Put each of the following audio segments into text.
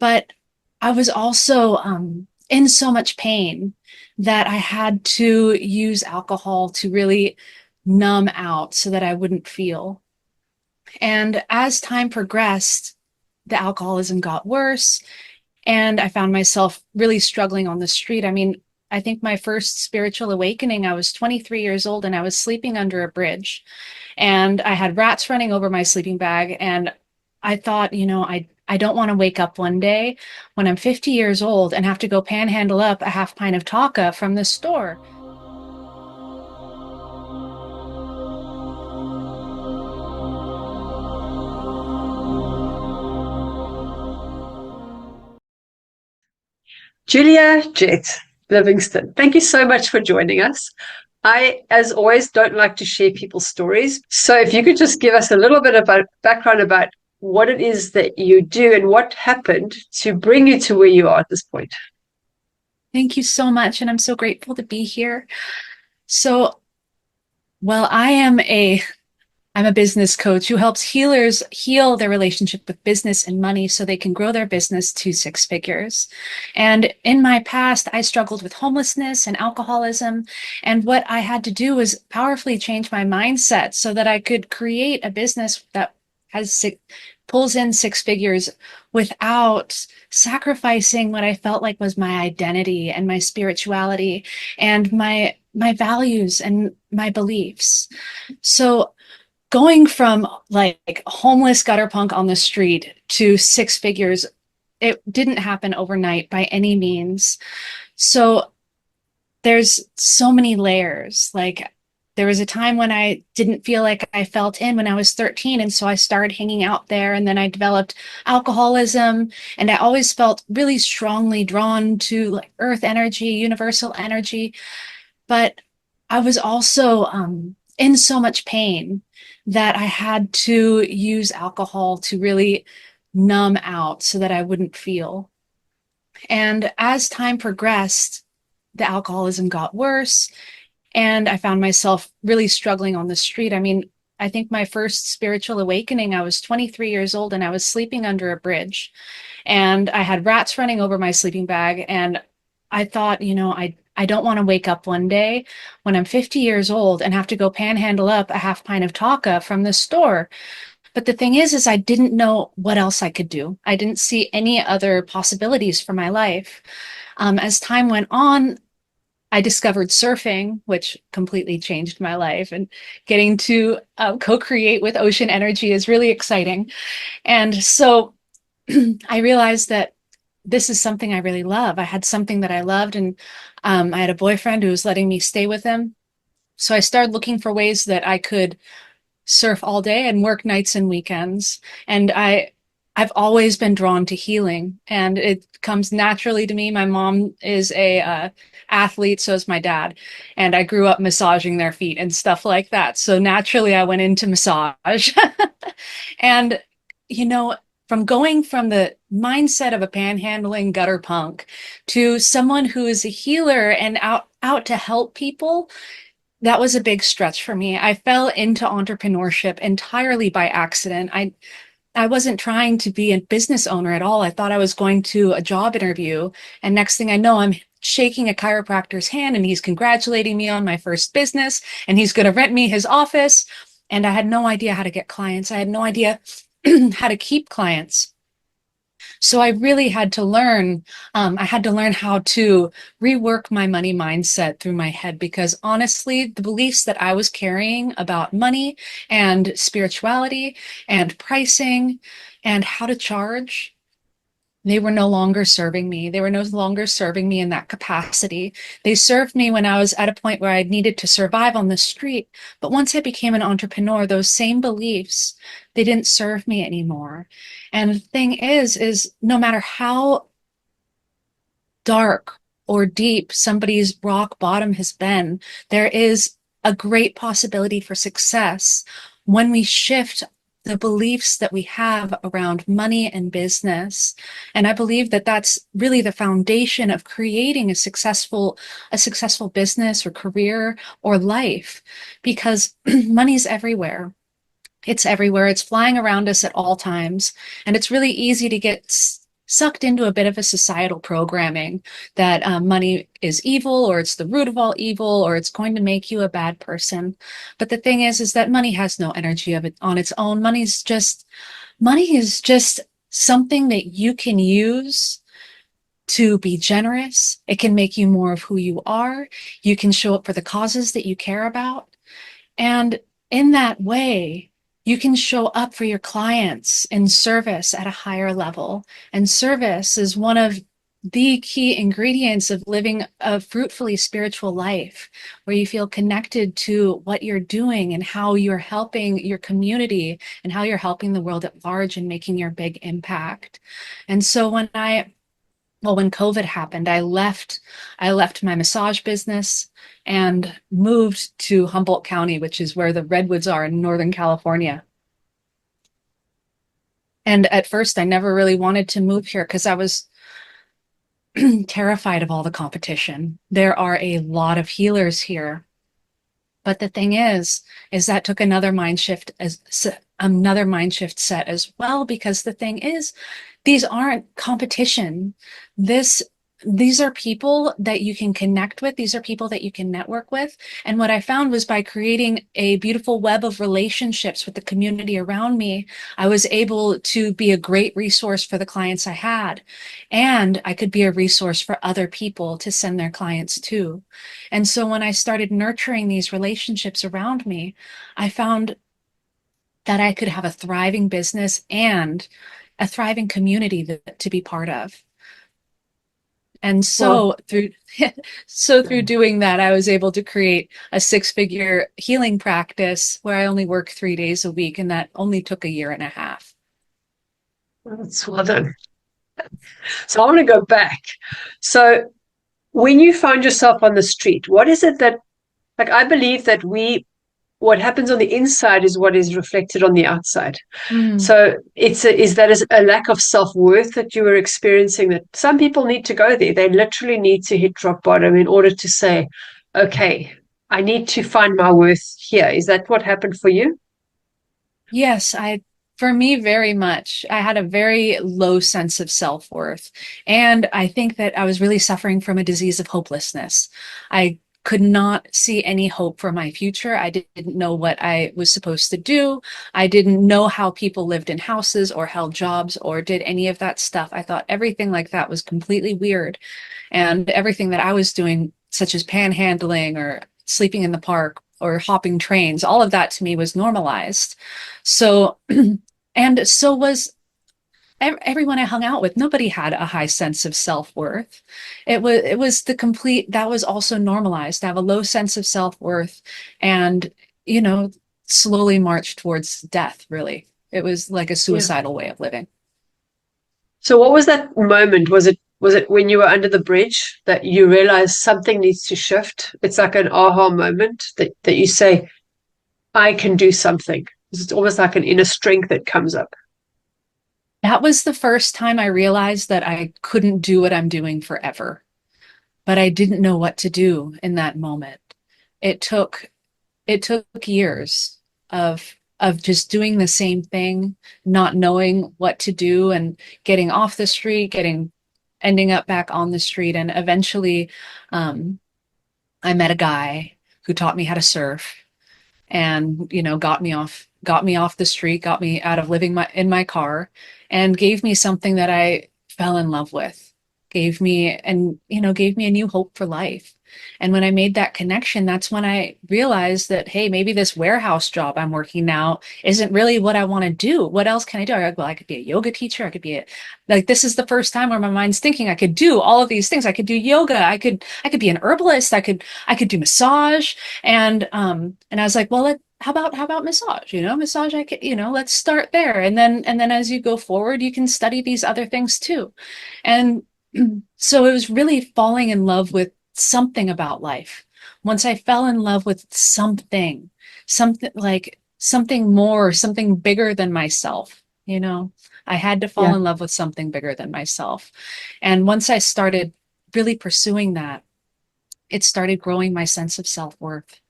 But I was also in so much pain that I had to use alcohol to really numb out so that I wouldn't feel. And as time progressed, the alcoholism got worse, and I found myself really struggling on the street. I mean, I think my first spiritual awakening, I was 23 years old and I was sleeping under a bridge, and I had rats running over my sleeping bag. And I thought, I don't want to wake up one day when I'm 50 years old and have to go panhandle up a half pint of Taka from the store. Julia Jet Livingstone, thank you so much for joining us. I, as always, don't like to share people's stories. So if you could just give us a little bit about background about what it is that you do and what happened to bring you to where you are at this point. Thank you so much, and I'm so grateful to be here. So, well, I'm a business coach who helps healers heal their relationship with business and money so they can grow their business to six figures. And in my past, I struggled with homelessness and alcoholism. And what I had to do was powerfully change my mindset so that I could create a business that pulls in six figures without sacrificing what I felt like was my identity and my spirituality and my values and my beliefs. So going from like homeless gutter punk on the street to six figures, it didn't happen overnight by any means. So there's so many layers. Like there was a time when I didn't feel like I felt in when I was 13. And so I started hanging out there, and then I developed alcoholism, and I always felt really strongly drawn to like earth energy, universal energy. But I was also in so much pain that I had to use alcohol to really numb out so that I wouldn't feel. And as time progressed, the alcoholism got worse, and I found myself really struggling on the street. I mean, I think my first spiritual awakening, I was 23 years old and I was sleeping under a bridge, and I had rats running over my sleeping bag. And I thought, I don't want to wake up one day when I'm 50 years old and have to go panhandle up a half pint of Taka from the store. But the thing is I didn't know what else I could do. I didn't see any other possibilities for my life. As time went on, I discovered surfing, which completely changed my life. And getting to co-create with ocean energy is really exciting. And so I realized that this is something I really love. I had something that I loved, and I had a boyfriend who was letting me stay with him. So I started looking for ways that I could surf all day and work nights and weekends. And I've always been drawn to healing, and it comes naturally to me. My mom is a athlete, so is my dad, and I grew up massaging their feet and stuff like that. So naturally, I went into massage, and you know, from going from the mindset of a panhandling gutter punk to someone who is a healer and out to help people, that was a big stretch for me. I fell into entrepreneurship entirely by accident. I wasn't trying to be a business owner at all. I thought I was going to a job interview, and next thing I know, I'm shaking a chiropractor's hand and he's congratulating me on my first business, and he's going to rent me his office. And I had no idea how to get clients. I had no idea how to keep clients. So I really had to learn. I had to learn how to rework my money mindset through my head, because honestly, the beliefs that I was carrying about money and spirituality and pricing and how to charge, they were no longer serving me. They were no longer serving me in that capacity. They served me when I was at a point where I needed to survive on the street. But once I became an entrepreneur, those same beliefs, they didn't serve me anymore. And the thing is no matter how dark or deep somebody's rock bottom has been, there is a great possibility for success when we shift the beliefs that we have around money and business. And I believe that that's really the foundation of creating a successful business or career or life, because money's everywhere. It's everywhere. It's flying around us at all times. And it's really easy to get sucked into a bit of a societal programming that money is evil, or it's the root of all evil, or it's going to make you a bad person. But the thing is that money has no energy of it on its own. Money is just something that you can use to be generous. It can make you more of who you are. You can show up for the causes that you care about. And in that way, you can show up for your clients in service at a higher level. And service is one of the key ingredients of living a fruitfully spiritual life, where you feel connected to what you're doing and how you're helping your community and how you're helping the world at large and making your big impact. And so when COVID happened, I left my massage business and moved to Humboldt County, which is where the redwoods are in Northern California. And at first, I never really wanted to move here because I was terrified of all the competition. There are a lot of healers here. But the thing is that took another mind shift set as well, because the thing is, these aren't competition. These are people that you can connect with. These are people that you can network with. And what I found was, by creating a beautiful web of relationships with the community around me, I was able to be a great resource for the clients I had. And I could be a resource for other people to send their clients to. And so when I started nurturing these relationships around me, I found that I could have a thriving business and a thriving community to be part of. And Well, through doing that, I was able to create a six-figure healing practice where I only work 3 days a week, and that only took a year and a half. that's well done. So I want to go back. So when you found yourself on the street, what is it that, like, I believe that what happens on the inside is what is reflected on the outside. Mm. So is that a lack of self-worth that you were experiencing, that some people need to go there? They literally need to hit rock bottom in order to say, okay, I need to find my worth here. Is that what happened for you? Yes, for me, very much. I had a very low sense of self-worth. And I think that I was really suffering from a disease of hopelessness. I could not see any hope for my future. I didn't know what I was supposed to do. I didn't know how people lived in houses or held jobs or did any of that stuff. I thought everything like that was completely weird. And everything that I was doing, such as panhandling or sleeping in the park or hopping trains, all of that to me was normalized. So, and so was everyone I hung out with. Nobody had a high sense of self-worth. It was the complete, that was also normalized to have a low sense of self-worth and, you know, slowly march towards death, really. It was like a Yeah. suicidal way of living. So what was that moment? Was it when you were under the bridge that you realized something needs to shift? It's like an aha moment that you say, I can do something. It's almost like an inner strength that comes up. That was the first time I realized that I couldn't do what I'm doing forever, but I didn't know what to do in that moment. It took it took years of just doing the same thing, not knowing what to do, and getting off the street, getting ending up back on the street. And eventually um, I met a guy who taught me how to surf, and got me off the street, got me out of living in my car, and gave me something that I fell in love with. Gave me a new hope for life. And when I made that connection, that's when I realized that, hey, maybe this warehouse job I'm working now isn't really what I want to do. What else can I do? Well, I could be a yoga teacher. I could be like, this is the first time where my mind's thinking I could do all of these things. I could do yoga. I could be an herbalist. I could do massage. And I was like, well, how about massage? Massage, I could, let's start there. And then as you go forward, you can study these other things too. And so it was really falling in love with something about life. Once I fell in love with something like something more, something bigger than myself. I had to fall Yeah. in love with something bigger than myself. And once I started really pursuing that, it started growing my sense of self-worth.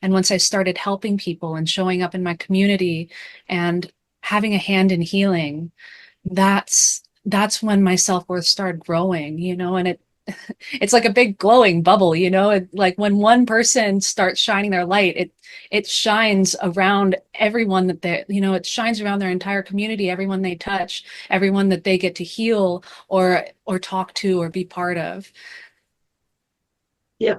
And once I started helping people and showing up in my community and having a hand in healing, that's that's when my self-worth started growing, and it's like a big glowing bubble, like when one person starts shining their light, it shines around everyone that it shines around their entire community, everyone they touch, everyone that they get to heal or talk to or be part of. Yeah.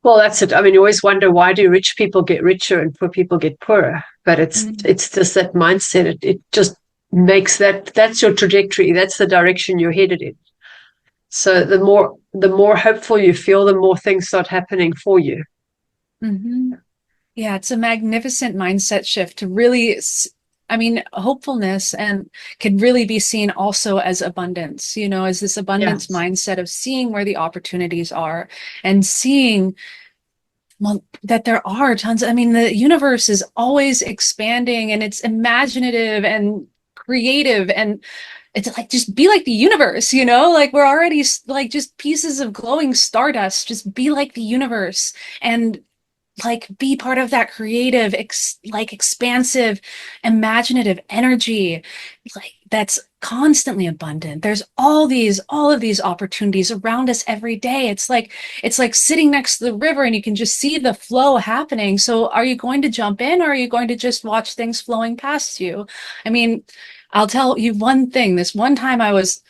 Well, that's it. I mean, you always wonder, why do rich people get richer and poor people get poorer? But Mm. it's just that mindset. It just makes that's your trajectory. That's the direction you're headed in. So the more hopeful you feel, the more things start happening for you. Hmm. Yeah, it's a magnificent mindset shift to really, I mean, hopefulness and can really be seen also as abundance, as this Yeah. abundance mindset of seeing where the opportunities are and seeing, well, that there are tons. I mean, the universe is always expanding and it's imaginative and creative, and it's like, just be like the universe, like we're already like just pieces of glowing stardust. Just be like the universe and like be part of that creative like expansive imaginative energy, like that's constantly abundant. There's all of these opportunities around us every day. It's like sitting next to the river and you can just see the flow happening. So are you going to jump in, or are you going to just watch things flowing past you? I mean, I'll tell you one thing. This one time I was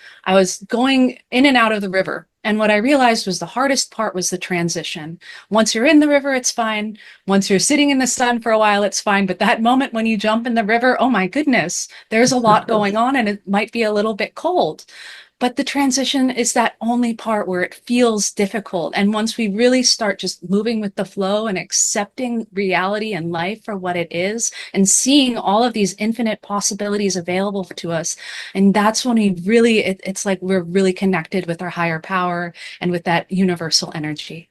going in and out of the river, and what I realized was the hardest part was the transition. Once you're in the river, it's fine. Once you're sitting in the sun for a while, it's fine. But that moment when you jump in the river, oh my goodness, there's a lot going on and it might be a little bit cold. But the transition is that only part where it feels difficult. And once we really start just moving with the flow and accepting reality and life for what it is and seeing all of these infinite possibilities available to us, and that's when we really, it's like we're really connected with our higher power and with that universal energy.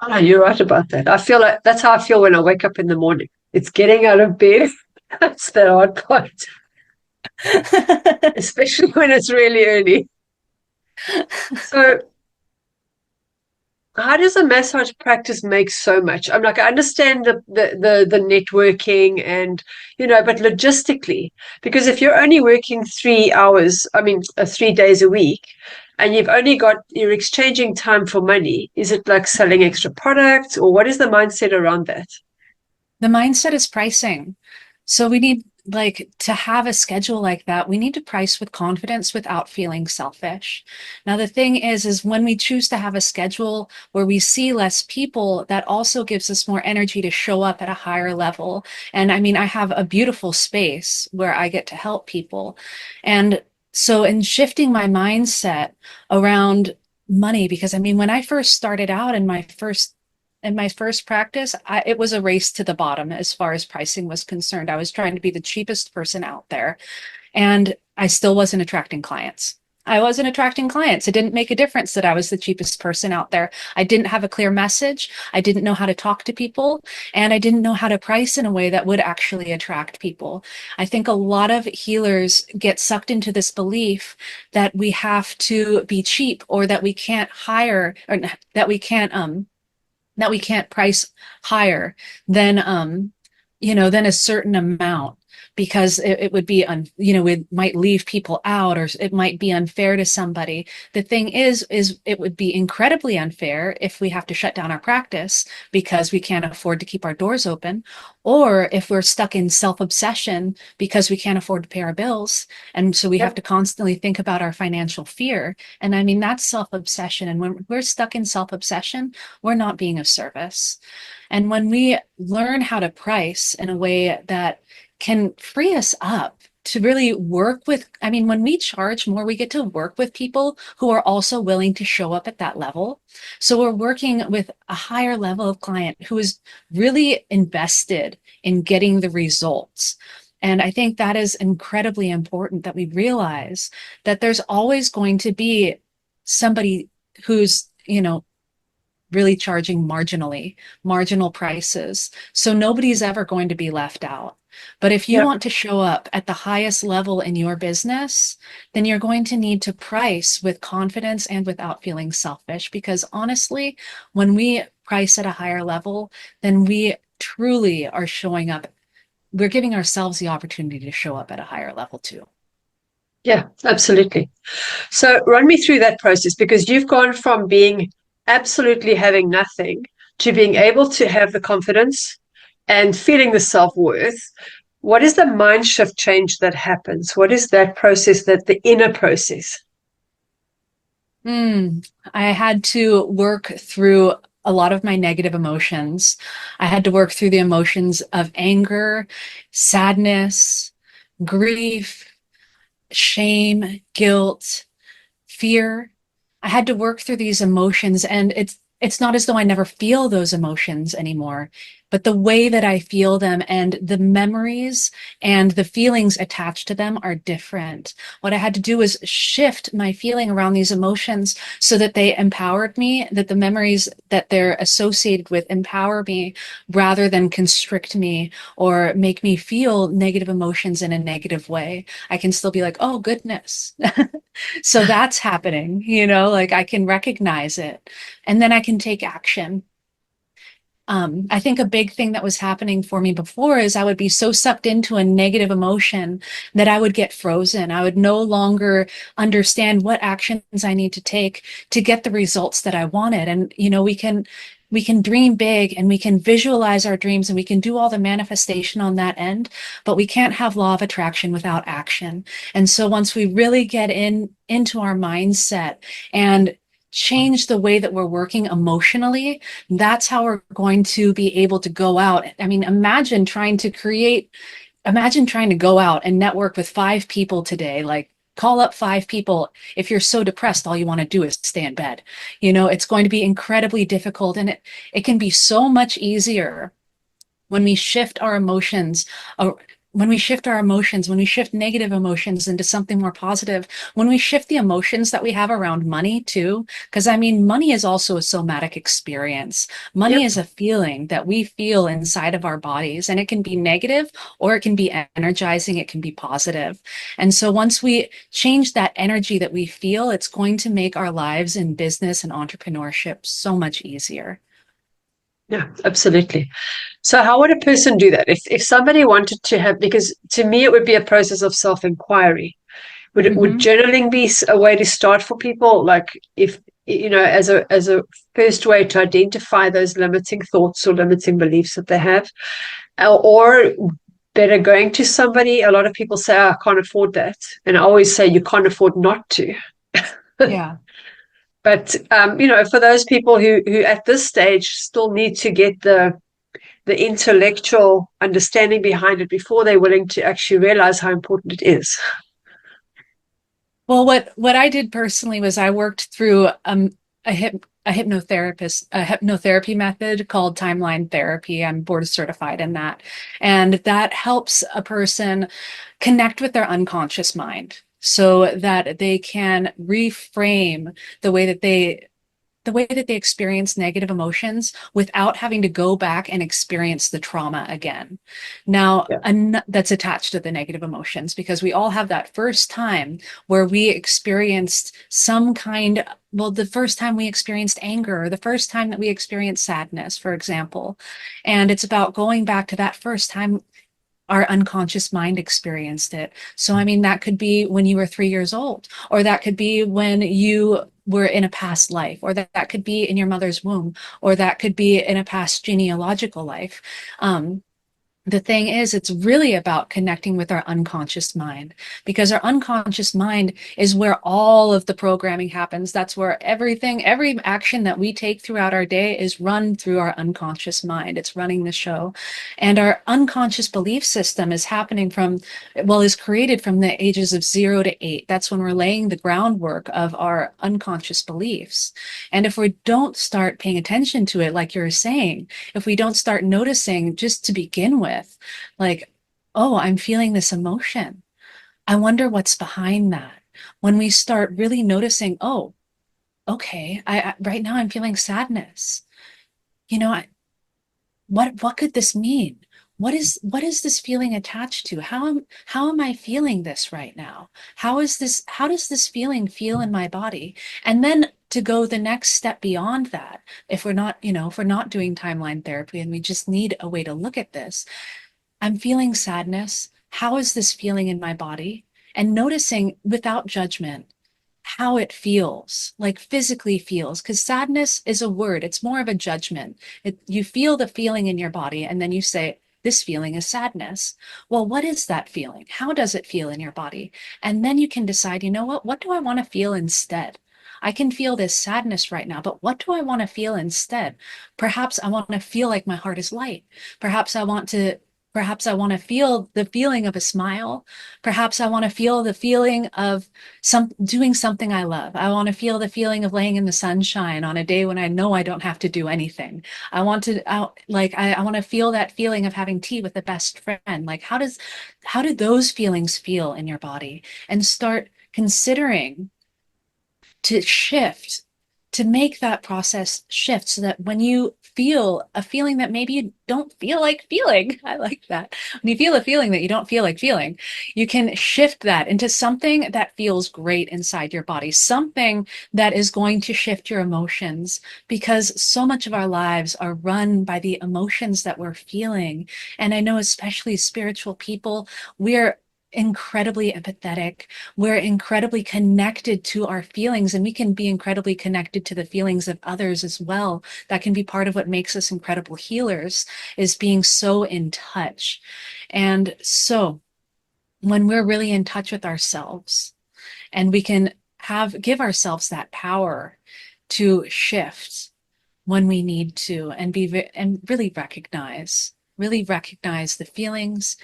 Oh, you're right about that. I feel like that's how I feel when I wake up in the morning. It's getting out of bed. That's the hard part, especially when it's really early. So how does a massage practice make so much? I'm like, I understand the networking and but logistically, because if you're only working 3 hours, I mean 3 days a week, and you're exchanging time for money, is it like selling extra products, or what is the mindset around that? The mindset is pricing. So we need, like, to have a schedule like that, we need to price with confidence without feeling selfish. Now, the thing is when we choose to have a schedule where we see less people, that also gives us more energy to show up at a higher level. And I mean, I have a beautiful space where I get to help people. And so in shifting my mindset around money, because I mean, when I first started out in my first practice, it was a race to the bottom as far as pricing was concerned. I was trying to be the cheapest person out there, and I still wasn't attracting clients. I wasn't attracting clients. It didn't make a difference that I was the cheapest person out there. I didn't have a clear message. I didn't know how to talk to people, and I didn't know how to price in a way that would actually attract people. I think a lot of healers get sucked into this belief that we have to be cheap, or that we can't hire, or that we can't price higher than than a certain amount, because it would be we might leave people out, or it might be unfair to somebody. The thing is it would be incredibly unfair if we have to shut down our practice because we can't afford to keep our doors open, or if we're stuck in self-obsession because we can't afford to pay our bills, and so we have Yep. to constantly think about our financial fear. And I mean, that's self-obsession, and when we're stuck in self-obsession, we're not being of service. And when we learn how to price in a way that can free us up to really work with, I mean, when we charge more, we get to work with people who are also willing to show up at that level. So we're working with a higher level of client who is really invested in getting the results. And I think that is incredibly important, that we realize that there's always going to be somebody who's, really charging marginal prices. So nobody's ever going to be left out. But if you Yep. want to show up at the highest level in your business, then you're going to need to price with confidence and without feeling selfish. Because honestly, when we price at a higher level, then we truly are showing up. We're giving ourselves the opportunity to show up at a higher level too. Yeah, absolutely. So run me through that process because you've gone from being absolutely having nothing to being able to have the confidence and feeling the self-worth. What is the mind shift change that happens? What is that process, that the inner process? I had to work through a lot of my negative emotions. I had to work through the emotions of anger, sadness, grief, shame, guilt, fear. I had to work through these emotions, and it's not as though I never feel those emotions anymore, but the way that I feel them and the memories and the feelings attached to them are different. What I had to do was shift my feeling around these emotions so that they empowered me, that the memories that they're associated with empower me rather than constrict me or make me feel negative emotions in a negative way. I can still be like, oh, goodness. So that's happening, like I can recognize it and then I can take action. I think a big thing that was happening for me before is I would be so sucked into a negative emotion that I would get frozen. I would no longer understand what actions I need to take to get the results that I wanted. And, we can dream big and we can visualize our dreams and we can do all the manifestation on that end, but we can't have law of attraction without action. And so once we really get into our mindset and change the way that we're working emotionally, that's how we're going to be able to go out. I mean, imagine trying to go out and network with 5 people today, like call up 5 people. If you're so depressed, all you want to do is stay in bed. It's going to be incredibly difficult, and it can be so much easier when we shift our emotions, uh, when we shift negative emotions into something more positive, when we shift the emotions that we have around money too, because I mean, money is also a somatic experience. Money Yep. is a feeling that we feel inside of our bodies, and it can be negative or it can be energizing, it can be positive. And so once we change that energy that we feel, it's going to make our lives in business and entrepreneurship so much easier. Yeah, absolutely. So how would a person do that? If somebody wanted to have, because to me it would be a process of self-inquiry. Would Mhm. journaling be a way to start for people? Like if as a first way to identify those limiting thoughts or limiting beliefs that they have, or better going to somebody. A lot of people say, oh, I can't afford that, and I always say you can't afford not to. Yeah. But for those people who at this stage still need to get the intellectual understanding behind it before they're willing to actually realize how important it is. Well, what I did personally was I worked through a hypnotherapy method called timeline therapy. I'm board certified in that, and that helps a person connect with their unconscious mind so that they can reframe the way that they the way that they experience negative emotions without having to go back and experience the trauma again. Now, Yeah. that's attached to the negative emotions because we all have that first time where we experienced the first time we experienced anger, or the first time that we experienced sadness, for example. And it's about going back to that first time our unconscious mind experienced it. So, I mean, that could be when you were 3 years old, or that could be when you were in a past life, or that could be in your mother's womb, or that could be in a past genealogical life. The thing is, it's really about connecting with our unconscious mind because our unconscious mind is where all of the programming happens. That's where every action that we take throughout our day is run through our unconscious mind. It's running the show. And our unconscious belief system is created from the ages of 0 to 8. That's when we're laying the groundwork of our unconscious beliefs. And if we don't start paying attention to it, like you're saying, if we don't start noticing just to begin with, like, oh, I'm feeling this emotion. I wonder what's behind that. When we start really noticing, oh, okay, right now I'm feeling sadness. You know, what could this mean? What is this feeling attached to? How am I feeling this right now? How does this feeling feel in my body? And then to go the next step beyond that, if we're not doing timeline therapy and we just need a way to look at this, I'm feeling sadness. How is this feeling in my body? and noticing without judgment how it feels, like physically feels, because sadness is a word. It's more of a judgment. You feel the feeling in your body, and then you say, this feeling is sadness. Well, what is that feeling? How does it feel in your body? And then you can decide, you know what? What do I want to feel instead? I can feel this sadness right now, but what do I want to feel instead? Perhaps I want to feel like my heart is light. Perhaps I want to Perhaps I want to feel the feeling of a smile. Perhaps I want to feel the feeling of doing something I love. I want to feel the feeling of laying in the sunshine on a day when I know I don't have to do anything. I want to feel that feeling of having tea with a best friend. Like how do those feelings feel in your body? And start considering to shift, to make that process shift so that when you feel a feeling that maybe you don't feel like feeling, I like that. When you feel a feeling that you don't feel like feeling, you can shift that into something that feels great inside your body, something that is going to shift your emotions, because so much of our lives are run by the emotions that we're feeling. And I know, especially spiritual people, we're incredibly empathetic. We're incredibly connected to our feelings, and we can be incredibly connected to the feelings of others as well. That can be part of what makes us incredible healers, is being so in touch. And so when we're really in touch with ourselves, and we can give ourselves that power to shift when we need to, and really recognize the feelings.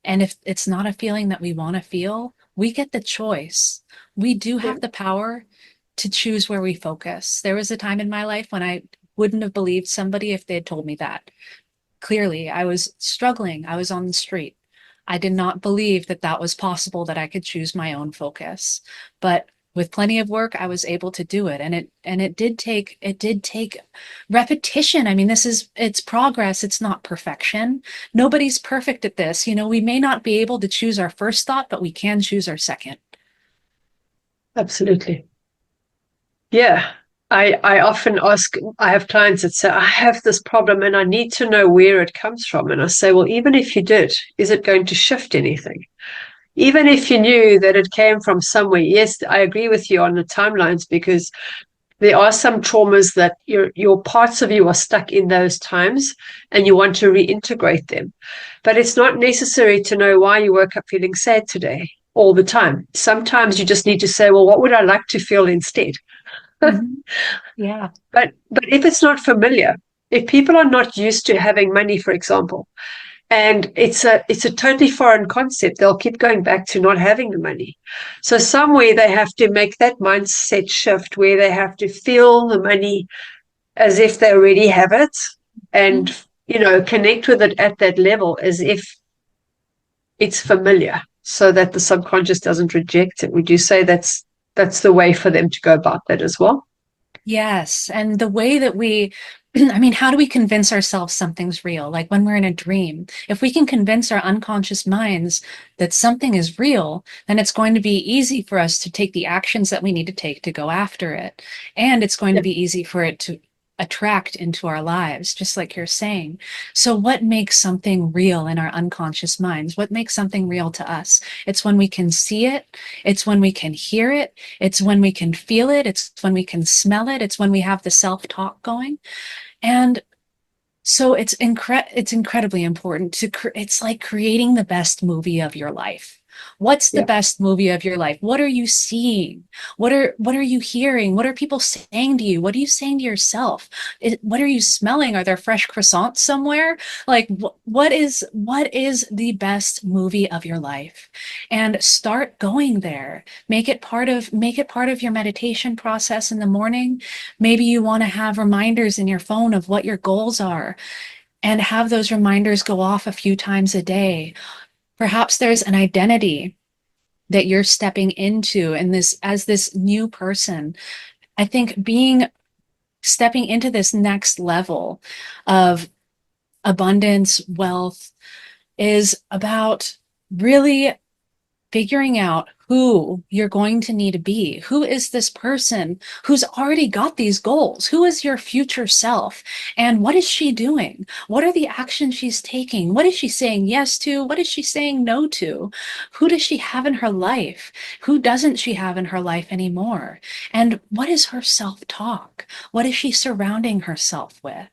And if it's not a feeling that we want to feel, we get the choice. We do Yeah. have the power to choose where we focus. There was a time in my life when I wouldn't have believed somebody if they had told me that. Clearly, I was struggling. I was on the street. I did not believe that that was possible, that I could choose my own focus. But with plenty of work, I was able to do it. And it did take repetition. I mean, it's progress. It's not perfection. Nobody's perfect at this. You know, we may not be able to choose our first thought, but we can choose our second. Absolutely. Yeah. I often ask, I have clients that say, I have this problem and I need to know where it comes from. And I say, well, even if you did, is it going to shift anything? Even if you knew that it came from somewhere, yes, I agree with you on the timelines, because there are some traumas that your parts of you are stuck in those times and you want to reintegrate them. But it's not necessary to know why you woke up feeling sad today all the time. Sometimes you just need to say, well, what would I like to feel instead? Mhm. Yeah. But if it's not familiar, if people are not used to having money, for example, and it's a totally foreign concept, they'll keep going back to not having the money. So somewhere they have to make that mindset shift where they have to feel the money as if they already have it, and connect with it at that level as if it's familiar, so that the subconscious doesn't reject it. Would you say that's the way for them to go about that as well? Yes. And the way that I mean, how do we convince ourselves something's real? Like when we're in a dream, if we can convince our unconscious minds that something is real, then it's going to be easy for us to take the actions that we need to take to go after it. And it's going to Yeah. be easy for it to attract into our lives, just like you're saying. So what makes something real in our unconscious minds? What makes something real to us? It's when we can see it. It's when we can hear it. It's when we can feel it. It's when we can smell it. It's when we have the self-talk going. And so it's incredibly important it's like creating the best movie of your life. What's the Yeah. best movie of your life? What are you seeing? What are you hearing? What are people saying to you? What are you saying to yourself? What are you smelling? Are there fresh croissants somewhere? Like what is the best movie of your life? And start going there. Make it part of your meditation process in the morning. Maybe you want to have reminders in your phone of what your goals are, and have those reminders go off a few times a day. Perhaps there's an identity that you're stepping into in this as this new person. I think stepping into this next level of abundance, wealth is about really figuring out who you're going to need to be. Who is this person who's already got these goals? Who is your future self? And what is she doing? What are the actions she's taking? What is she saying yes to? What is she saying no to? Who does she have in her life? Who doesn't she have in her life anymore? And what is her self-talk? What is she surrounding herself with?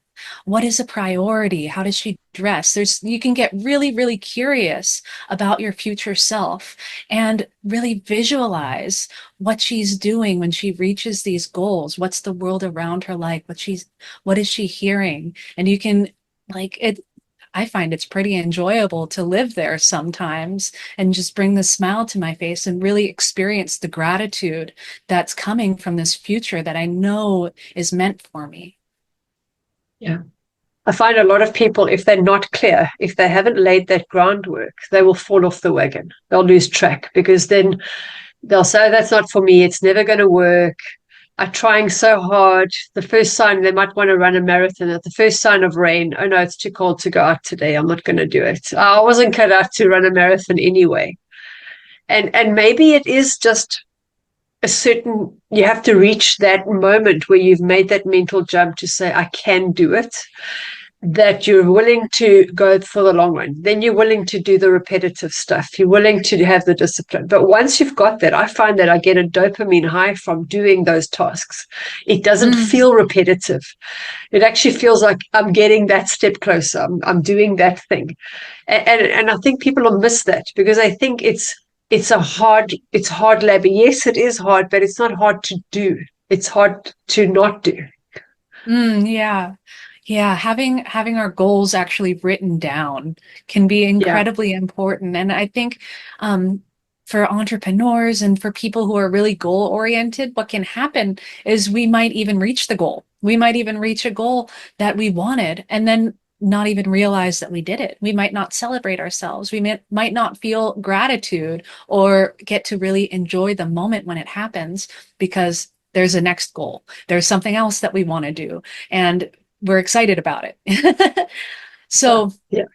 What is a priority? How does she dress? You can get really, really curious about your future self and really visualize what she's doing when she reaches these goals. What's the world around her like? What is she hearing? And you can like it. I find it's pretty enjoyable to live there sometimes and just bring the smile to my face and really experience the gratitude that's coming from this future that I know is meant for me. Yeah. I find a lot of people, if they're not clear, if they haven't laid that groundwork, they will fall off the wagon. They'll lose track because then they'll say, that's not for me. It's never going to work. I'm trying so hard. The first sign they might want to run a marathon. At the first sign of rain, oh no, it's too cold to go out today. I'm not going to do it. I wasn't cut out to run a marathon anyway. And maybe it is just a certain, you have to reach that moment where you've made that mental jump to say, I can do it, that you're willing to go for the long run. Then you're willing to do the repetitive stuff. You're willing to have the discipline. But once you've got that, I find that I get a dopamine high from doing those tasks. It doesn't Mm. feel repetitive. It actually feels like I'm getting that step closer. I'm doing that thing. And I think people will miss that because I think it's hard labor. Yes, it is hard, but it's not hard to do. It's hard to not do. Yeah. Yeah, having our goals actually written down can be Yeah. incredibly important. And I think for entrepreneurs and for people who are really goal oriented, what can happen is we might even reach the goal. We might even reach a goal that we wanted and then not even realize that we did it. We might not celebrate ourselves. Might not feel gratitude or get to really enjoy the moment when it happens because there's a next goal. There's something else that we want to do. And we're excited about it. Yeah. So Yeah.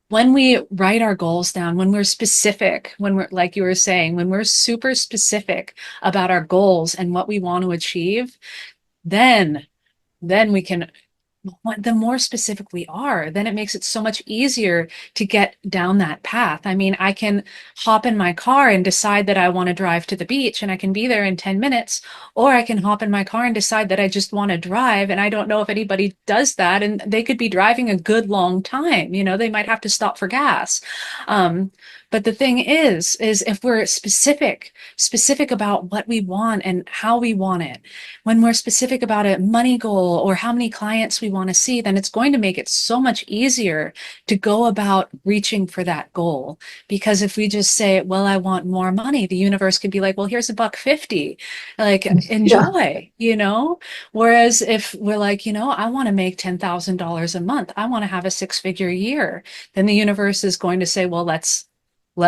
when we write our goals down, when we're specific, when we're, like you were saying, when we're super specific about our goals and what we want to achieve, then we can, the more specific we are, then it makes it so much easier to get down that path. I mean, I can hop in my car and decide that I want to drive to the beach and I can be there in 10 minutes, or I can hop in my car and decide that I just want to drive. And I don't know if anybody does that. And they could be driving a good long time. You know, they might have to stop for gas. Um, but the thing is if we're specific about what we want and how we want it, when we're specific about a money goal or how many clients we want to see, then it's going to make it so much easier to go about reaching for that goal. Because if we just say, well, I want more money, the universe could be like, well, here's $1.50, like Yeah. enjoy, you know? Whereas if we're like, I want to make $10,000 a month, I want to have a six-figure year, then the universe is going to say, well, let's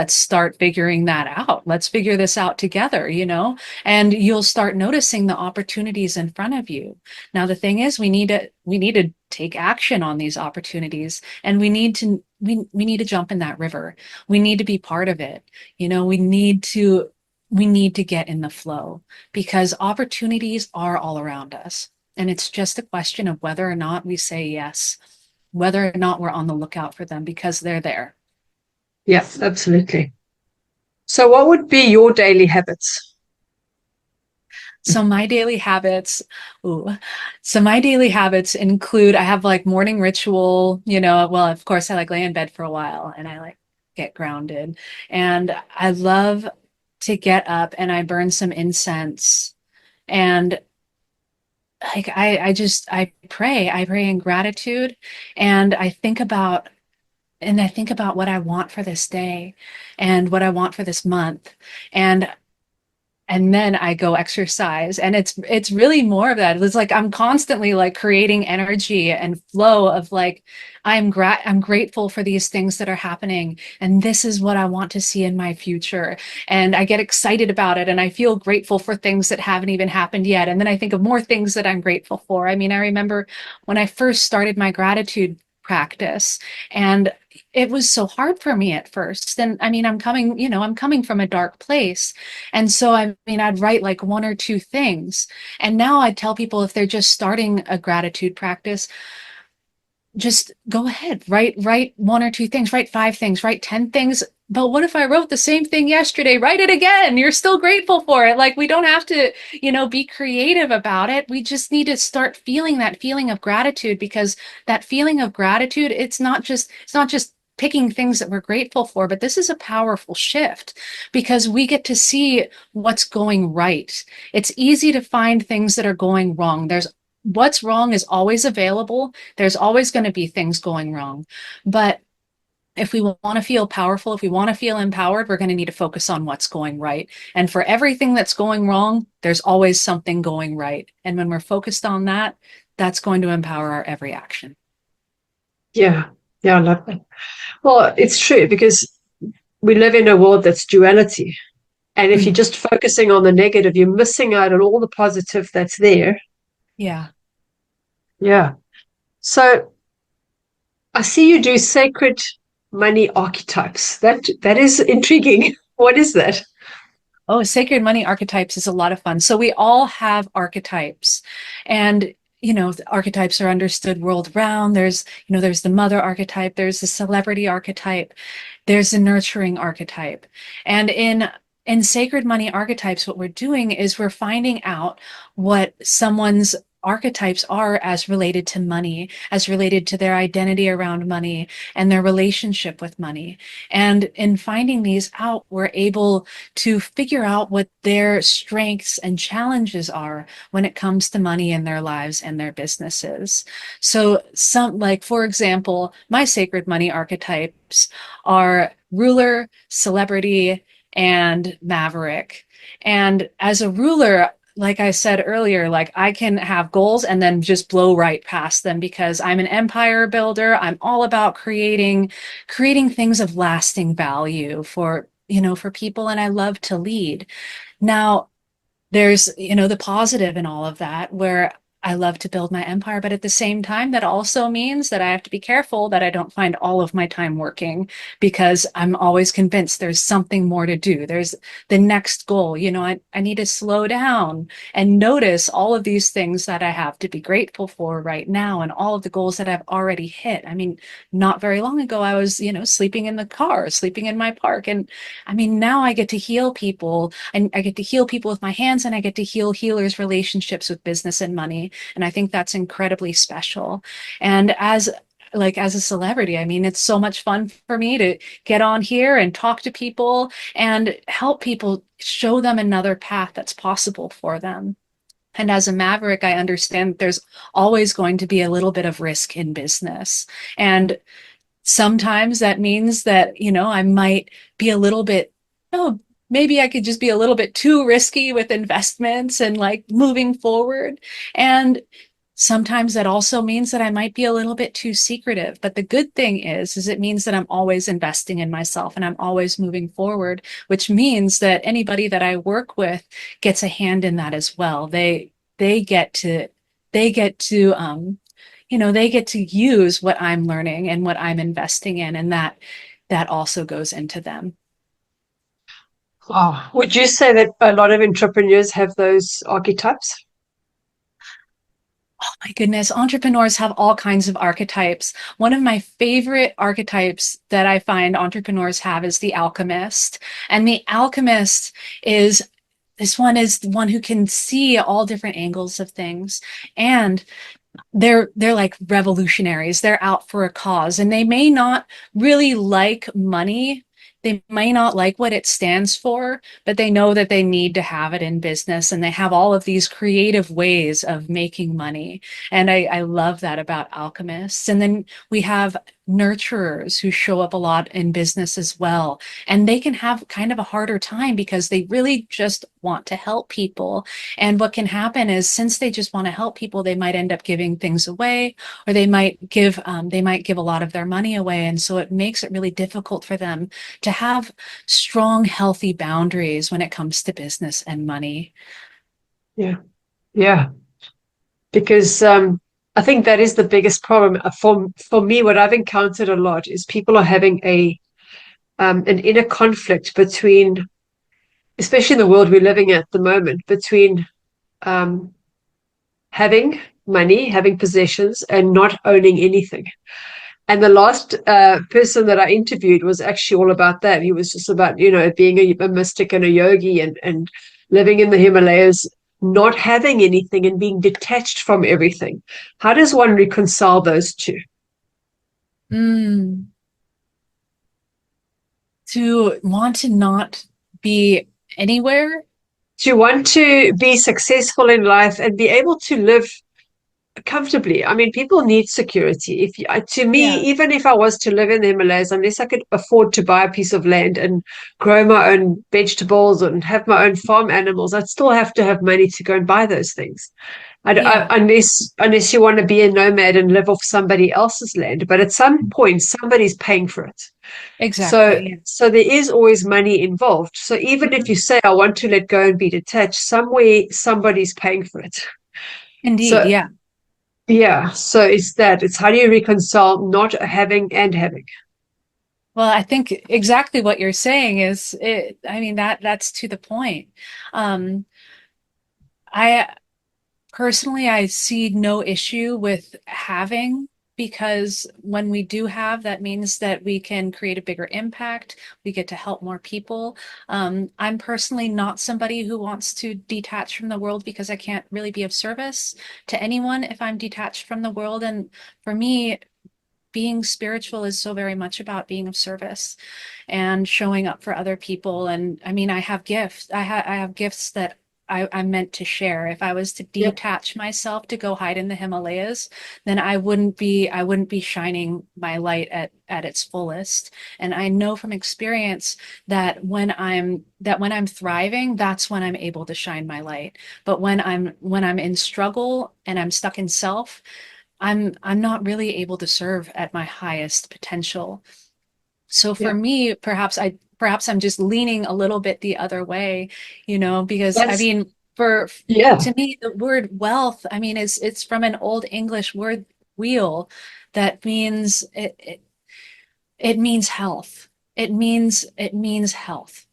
start figuring that out. Let's figure this out together, and you'll start noticing the opportunities in front of you. Now, the thing is, we need to take action on these opportunities, and we need to jump in that river. We need to be part of it. We need to get in the flow because opportunities are all around us. And it's just a question of whether or not we say yes, whether or not we're on the lookout for them because they're there. Yeah, absolutely. So what would be your daily habits? So my daily habits, ooh, so my daily habits include I have like morning ritual, well, of course I like lay in bed for a while and I like get grounded. And I love to get up and I burn some incense and like I pray in gratitude and I think about what I want for this day and what I want for this month. And then I go exercise. And it's really more of that. It's like I'm constantly like creating energy and flow of like I'm grateful for these things that are happening and this is what I want to see in my future. And I get excited about it and I feel grateful for things that haven't even happened yet. And then I think of more things that I'm grateful for. I mean, I remember when I first started my gratitude practice and it was so hard for me at first. And I mean, I'm coming from a dark place. And so, I mean, I'd write like one or two things. And now I tell people if they're just starting a gratitude practice, just go ahead, write one or two things, write five things, write 10 things. But what if I wrote the same thing yesterday? Write it again. You're still grateful for it. Like we don't have to, be creative about it. We just need to start feeling that feeling of gratitude, because that feeling of gratitude, it's not just picking things that we're grateful for, but this is a powerful shift because we get to see what's going right. It's easy to find things that are going wrong. There's What's wrong is always available. There's always going to be things going wrong. But if we want to feel powerful, if we want to feel empowered, we're going to need to focus on what's going right. And for everything that's going wrong, there's always something going right. And when we're focused on that, that's going to empower our every action. Yeah. Yeah, I love that. Well, it's true because we live in a world that's duality. And if you're Mm. just focusing on the negative, you're missing out on all the positive that's there. Yeah. Yeah. So I see you do sacred money archetypes. That is intriguing. What is that? Oh, Sacred Money Archetypes is a lot of fun. So we all have archetypes, and the archetypes are understood world round. There's the mother archetype, there's the celebrity archetype, there's the nurturing archetype. And in Sacred Money Archetypes, what we're doing is we're finding out what someone's archetypes are as related to money, as related to their identity around money and their relationship with money. And in finding these out, we're able to figure out what their strengths and challenges are when it comes to money in their lives and their businesses. So like, for example, my sacred money archetypes are ruler, celebrity, and maverick. And as a ruler, like I said earlier, like I can have goals and then just blow right past them because I'm an empire builder. I'm all about creating things of lasting value for people, and I love to lead. Now, there's the positive in all of that, where I love to build my empire, but at the same time that also means that I have to be careful that I don't find all of my time working, because I'm always convinced there's something more to do. There's the next goal. I need to slow down and notice all of these things that I have to be grateful for right now and all of the goals that I've already hit. I mean, not very long ago I was sleeping in the car, sleeping in my park, and I mean, now I get to heal people, and I get to heal people with my hands, and I get to heal healers' relationships with business and money. And I think that's incredibly special. And as a celebrity, I mean, it's so much fun for me to get on here and talk to people and help people, show them another path that's possible for them. And as a maverick, I understand that there's always going to be a little bit of risk in business. And sometimes that means that, I might be a little bit, oh, maybe I could just be a little bit too risky with investments and like moving forward. And sometimes that also means that I might be a little bit too secretive. But the good thing is it means that I'm always investing in myself and I'm always moving forward, which means that anybody that I work with gets a hand in that as well. They get to they get to use what I'm learning and what I'm investing in, and that also goes into them. Wow. Would you say that a lot of entrepreneurs have those archetypes? Oh my goodness, entrepreneurs have all kinds of archetypes. One of my favorite archetypes that I find entrepreneurs have is the alchemist. And the alchemist is is the one who can see all different angles of things. And they're like revolutionaries. They're out for a cause, and they may not really like money. They may not like what it stands for, but they know that they need to have it in business, and they have all of these creative ways of making money. And I love that about alchemists. And then we have nurturers who show up a lot in business as well. And they can have kind of a harder time because they really just want to help people. And what can happen is, since they just want to help people, they might end up giving things away, or they might give a lot of their money away. And so it makes it really difficult for them to have strong, healthy boundaries when it comes to business and money. Yeah. Yeah. Because I I think that is the biggest problem for me. What I've encountered a lot is people are having a an inner conflict between, especially in the world we're living at the moment, between um, having money, having possessions, and not owning anything. And the last person that I interviewed was actually all about that. He was just about, being a mystic and a yogi and living in the Himalayas, not having anything and being detached from everything. How does one reconcile those two? Mm. To want to not be anywhere. To want to be successful in life and be able to live comfortably. I mean, people need security. To me, Yeah. even if I was to live in the Himalayas, unless I could afford to buy a piece of land and grow my own vegetables and have my own farm animals, I'd still have to have money to go and buy those things. Yeah, Unless you want to be a nomad and live off somebody else's land, but at some point somebody's paying for it. So, exactly. so there is always money involved. So even if Mhm. you say I want to let go and be detached, somewhere somebody's paying for it. Indeed, So yeah. yeah, so it's how do you reconcile not having and having? Well, I think exactly what you're saying is it, I mean that's to the point. Um, I personally I see no issue with having because when we do have, that means that we can create a bigger impact. We get to help more people. I'm personally not somebody who wants to detach from the world because I can't really be of service to anyone if I'm detached from the world. And for me, being spiritual is so very much about being of service and showing up for other people. And I mean, I have gifts. I have gifts that I'm meant to share. If I was to Yep. detach myself to go hide in the Himalayas, then I wouldn't be shining my light at its fullest. And I know from experience that when I'm thriving, that's when I'm able to shine my light. But when I'm in struggle and I'm stuck in self, I'm not really able to serve at my highest potential. So for Yeah. me, perhaps I'm just leaning a little bit the other way, because I That's mean, for yeah. to me, the word wealth, I mean, it's from an old English word wheel that means it means health. It means health.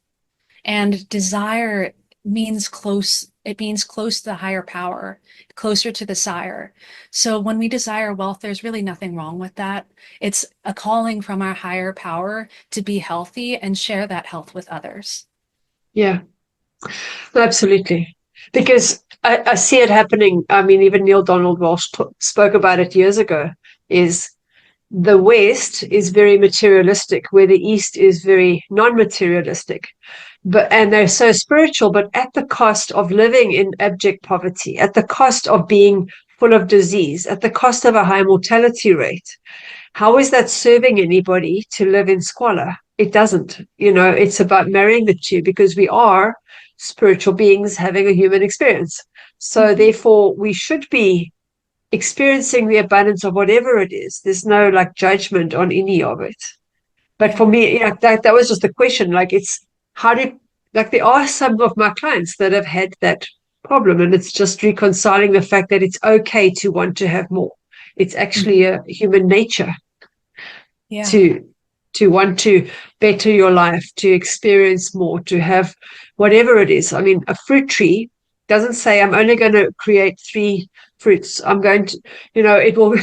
And desire it means close to the higher power, closer to the sire. So when we desire wealth, there's really nothing wrong with that. It's a calling from our higher power to be healthy and share that health with others. Yeah. Absolutely. Because I see it happening. I mean, even Neil Donald Walsh spoke about it years ago. Is the West is very materialistic, where the East is very non-materialistic. And they're so spiritual, but at the cost of living in abject poverty, at the cost of being full of disease, at the cost of a high mortality rate. How is that serving anybody to live in squalor? It doesn't. It's about marrying the two because we are spiritual beings having a human experience. So Mhm. therefore, we should be experiencing the abundance of whatever it is. There's no like judgment on any of it. But Yeah. for me, that was just the question. Like it's how do like there are some of my clients that have had that problem, and it's just reconciling the fact that it's okay to want to have more. It's actually Mhm. a human nature Yeah. to want to better your life, to experience more, to have whatever it is. I mean, a fruit tree doesn't say I'm only going to create 3 fruits. I'm going to, it will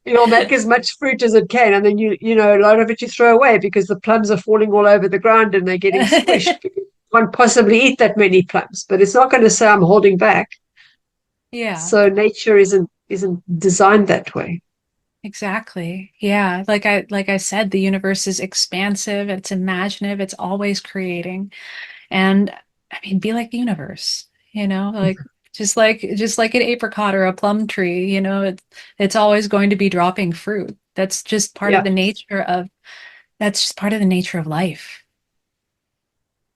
it'll make as much fruit as it can, and then a lot of it you throw away because the plums are falling all over the ground and they're getting squished. You can't possibly eat that many plums, but it's not going to say I'm holding back. Yeah. So nature isn't designed that way. Exactly. Yeah. Like I said, the universe is expansive, it's imaginative, it's always creating. And I mean, be like the universe, like just like an apricot or a plum tree, it's always going to be dropping fruit. Yeah, That's just part of the nature of life.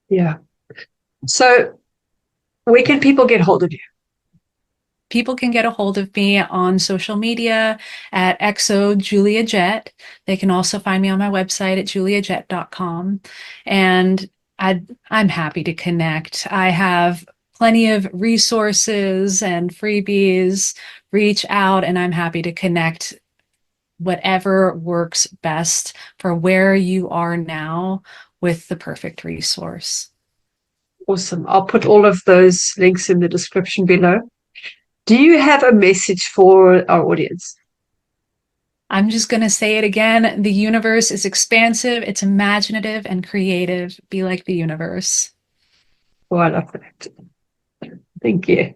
yeah. So where can people get hold of you? People can get a hold of me on social media at XO Julia Jet. They can also find me on my website at juliajet.com. And I'm happy to connect. I have plenty of resources and freebies. Reach out, and I'm happy to connect whatever works best for where you are now with the perfect resource. Awesome. I'll put all of those links in the description below. Do you have a message for our audience? I'm just going to say it again. The universe is expansive, it's imaginative and creative. Be like the universe. Oh, I love that. Thank you.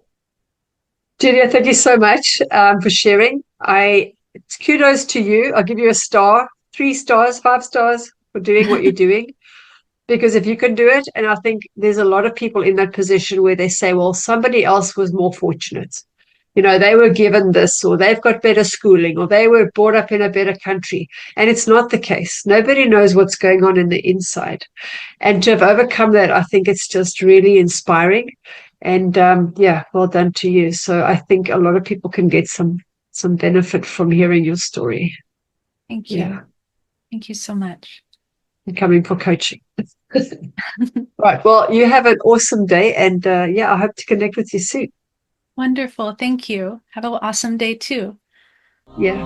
Julia, thank you so much for sharing. Kudos to you. I'll give you a star, 3 stars, 5 stars for doing what you're doing. Because if you can do it, and I think there's a lot of people in that position where they say, well, somebody else was more fortunate. You know, they were given this, or they've got better schooling, or they were brought up in a better country. And it's not the case. Nobody knows what's going on in the inside. And to have overcome that, I think it's just really inspiring. And yeah, well done to you. So I think a lot of people can get some benefit from hearing your story. Thank you. Yeah. Thank you so much. And coming for coaching. Right. Well, you have an awesome day. And yeah, I hope to connect with you soon. Wonderful. Thank you. Have an awesome day too. Yeah.